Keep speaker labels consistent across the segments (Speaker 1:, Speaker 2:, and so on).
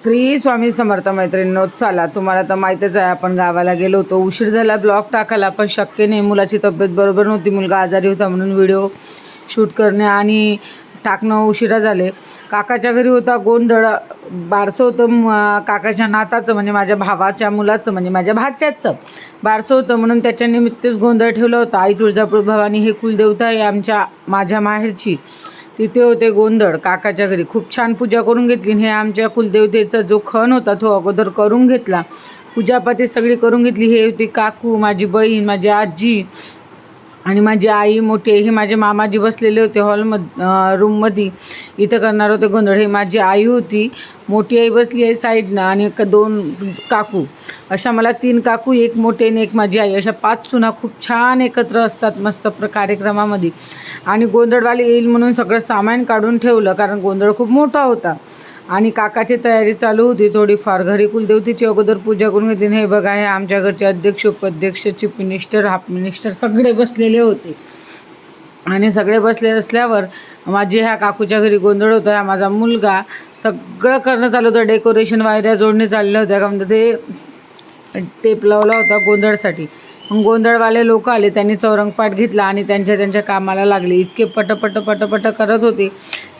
Speaker 1: श्री स्वामी समर्थ मैत्रिणींनो, चला तुम्हाला तर माहीतच आहे आपण गावाला गेलो होतो. उशीर झाला ब्लॉग टाकायला, पण शक्य नाही. मुलाची तब्येत बरोबर नव्हती, मुलगा आजारी होता म्हणून व्हिडिओ शूट करणे आणि टाकणं उशिरा झाले. काकाच्या घरी होता गोंधळ, बारसं होतं काकाच्या नाताचं, म्हणजे माझ्या भावाच्या मुलाचं, म्हणजे माझ्या भाच्याचं बारसं होतं म्हणून त्याच्या निमित्तच गोंधळ ठेवला होता. आई तुळजापूर भवानी हे कुलदेवता आहे माझ्या माहेरची, तिथे होते गोंधळ काकाच्या घरी. खूप छान पूजा करून घेतली. हे आमच्या कुलदेवतेचा जो खण होता तो अगोदर करून घेतला, पूजापाती सगळी करून घेतली. हे होती काकू, माझी बहीण, माझी आजी आणि माझी आई मोठी. हे माझे मामाजी बसलेले होते रूममध्ये, इथं करणार होते गोंधळ. हे माझी आई होती, मोठी आई बसली आहे साईडनं, आणि 2 काकू. अशा मला 3 काकू, एक मोठे आणि एक माझी आई, अशा 5 सुना खूप छान एकत्र असतात मस्त कार्यक्रमामध्ये. आणि गोंधळवाले येईल म्हणून सगळं सामान काढून ठेवलं, कारण गोंधळ खूप मोठा होता. आणि काकाची तयारी चालू होती थोडीफार. घरी कुलदेवतेची अगोदर पूजा करून घेतली. हे बघा, हे आमच्या घरचे अध्यक्ष, उपाध्यक्ष, चीफ मिनिस्टर, हाफ मिनिस्टर सगळे बसलेले होते. आणि सगळे बसले असल्यावर माझी ह्या काकूच्या घरी गोंधळ होता. हा माझा मुलगा सगळं करणं चालू होतं. डेकोरेशन, वायऱ्या जोडणे चालल्या होत्या, का म्हणतात ते टेप लावला होता गोंधळसाठी. मग गोंधळवाले लोक आले, त्यांनी चौरंगपाठ घेतला आणि त्यांच्या कामाला लागले. इतके पट करत होते.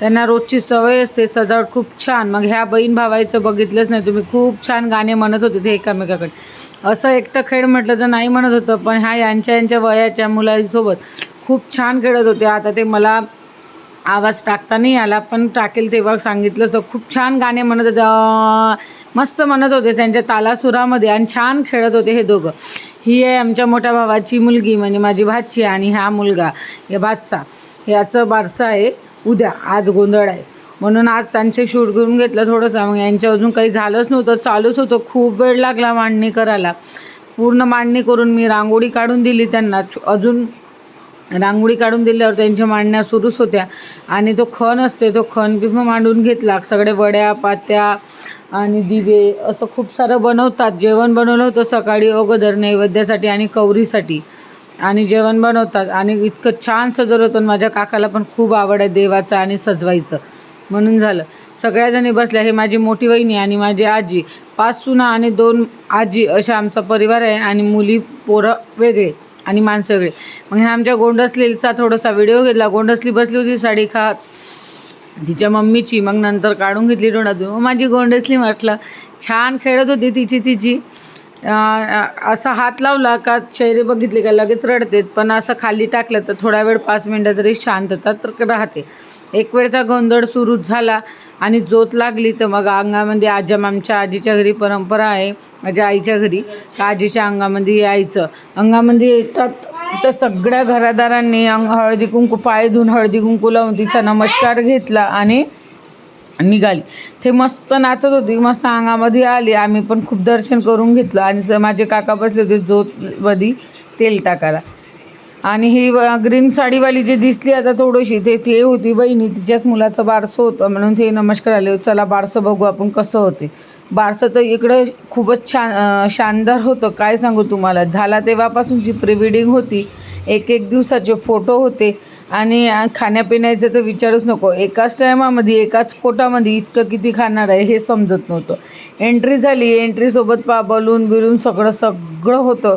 Speaker 1: त्यांना रोजची सवय असते, सजावट खूप छान. मग ह्या बहीण भावायचं बघितलंच नाही तुम्ही, खूप छान गाणे म्हणत होते ते एकामेकाकडे. असं एकटं खेळ म्हटलं तर नाही म्हणत होतं, पण ह्या यांच्या वयाच्या मुलांसोबत खूप छान खेळत होते. आता ते मला आवाज टाकता नाही आला, पण टाकेल तेव्हा सांगितलं तर खूप छान गाणे म्हणत होते, मस्त म्हणत होते त्यांच्या तालासुरामध्ये, आणि छान खेळत होते हे दोघं. ही आहे आमच्या मोठ्या भावाची मुलगी, म्हणजे माझी भाची, आणि हा मुलगा हे बादशा. याचं बारसं आहे उद्या, आज गोंधळ आहे म्हणून आज त्यांचे शूट करून घेतलं थोडंसं. मग यांच्या अजून काही झालंच नव्हतं, चालूच होतं. खूप वेळ लागला मांडणी करायला. पूर्ण मांडणी करून मी रांगोळी काढून दिली त्यांना. अजून रांगोळी काढून दिल्यावर त्यांच्या मांडण्या सुरूच होत्या. आणि तो खण असते, तो खण बी मांडून घेतला. सगळे वड्या, पात्या आणि दिवे असं खूप सारं बनवतात. जेवण बनवलं होतं सकाळी अगोदर नैवेद्यासाठी आणि कौरीसाठी, आणि जेवण बनवतात. आणि इतकं छान सजवलं होतं. माझ्या काकाला पण खूप आवड आहे देवाचं आणि सजवायचं, म्हणून झालं. सगळ्याजणी बसल्या. हे माझी मोठी वहिनी आणि माझी आजी, 5 सुना आणि 2 आजी, अशा आमचा परिवार आहे. आणि मुली पोरं वेगळे आणि माणसं वेगळे. मग ह्या आमच्या गोंडसलीचा थोडासा व्हिडिओ घेतला. गोंडसली बसली होती साडी खात, तिच्या मम्मीची. मग नंतर काढून घेतली डोळ्यातून. माझी गोंडसली म्हटलं छान खेळत होती तिची असा हात लावला का चेहरे बघितले का लगेच रडते, पण असं खाली टाकलं तर थोडा वेळ 5 मिनटं तरी शांतता तर राहते. एक वेळचा गोंधळ सुरू झाला आणि जोत लागली तर मग अंगामध्ये आमच्या आजीच्या घरी परंपरा आहे, माझ्या आईच्या घरी, का आजीच्या अंगामध्ये यायचं. अंगामध्ये येतात तर सगळ्या घरादारांनी हळदी कुंकू, पाय धुवून हळदी कुंकू लावून तिचा नमस्कार घेतला आणि निघाली. ते मस्त नाचत होती, मस्त अंगामध्ये आली. आम्ही पण खूप दर्शन करून घेतलं. आणि माझे काका बसले होते जोतमध्ये तेल टाकायला. आणि ही ग्रीन साडीवाली जी दिसली आता थोडीशी, ते होती बहिणी, तिच्याच मुलाचं बारसं होतं म्हणून ते नमस्कार आले. चला बारसं बघू आपण कसं होते. बारसं तर इकडं खूपच शानदार होतं, काय सांगू तुम्हाला. झाला तेव्हापासूनची प्री-वेडिंग होती, एक दिवसाचे फोटो होते. आणि खाण्यापिण्याचं तर विचारूच नको. एकाच टायमामध्ये एकाच पोटामध्ये इतकं किती खाणार आहे हे समजत नव्हतं. एंट्री झाली, एंट्रीसोबत बलून सगळं होतं.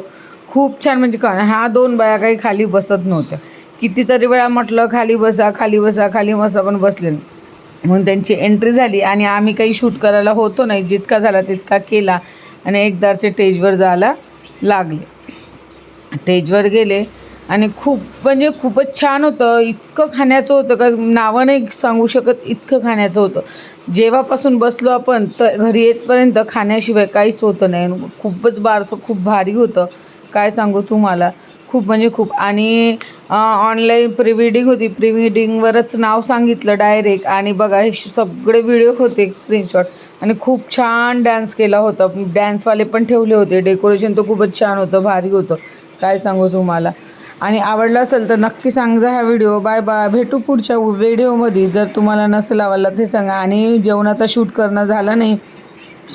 Speaker 1: खूप छान. म्हणजे ह्या 2 बाया काही खाली बसत नव्हत्या. कितीतरी वेळा म्हटलं खाली बसा, पण बसले नाही. म्हणून त्यांची एंट्री झाली. आणि आम्ही काही शूट करायला होतो नाही, जितका झाला तितका केला. आणि एकदारचे स्टेजवर जायला लागले. स्टेजवर गेले आणि खूपच छान होतं. इतकं खाण्याचं होतं का नावं नाही सांगू शकत, इतकं खाण्याचं होतं. जेव्हापासून बसलो आपण तर घरी येतपर्यंत खाण्याशिवाय काहीच होतं नाही. खूपच बारसं खूप भारी होतं, काय सांगू तुम्हाला. खूप. आणि ऑनलाईन प्री-वेडिंग होती, प्री-वेडिंगवरच नाव सांगितलं डायरेक्ट. आणि बघा हे सगळे व्हिडिओ होते, स्क्रीनशॉट. आणि खूप छान डान्स केला होता. डॅन्सवाले पण ठेवले होते. डेकोरेशन तर खूपच छान होतं, भारी होतं, काय सांगू तुम्हाला. आणि आवडलं असेल तर नक्की सांगा हा व्हिडिओ. बाय बाय, भेटू पुढच्या व्हिडिओमध्ये. जर तुम्हाला नसेल आवडला ते सांगा. आणि जेवणाचा शूट करणं झालं नाही,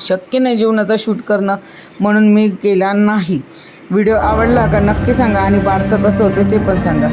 Speaker 1: शक्य नाही जेवणाचा शूट करणं, म्हणून मी केला नाही. व्हिडिओ आवडला का नक्की सांगा. आणि बारसं कसं होतं ते पण सांगा.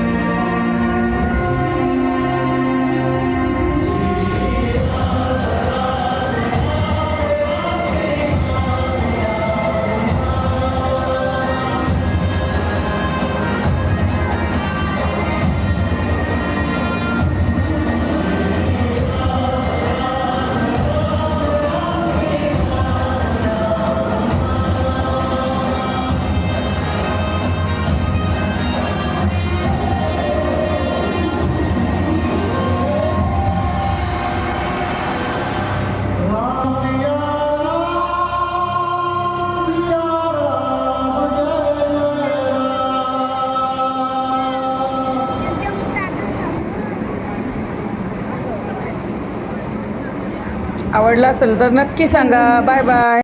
Speaker 1: आवडला असेल तर नक्की सांगा. Bye bye.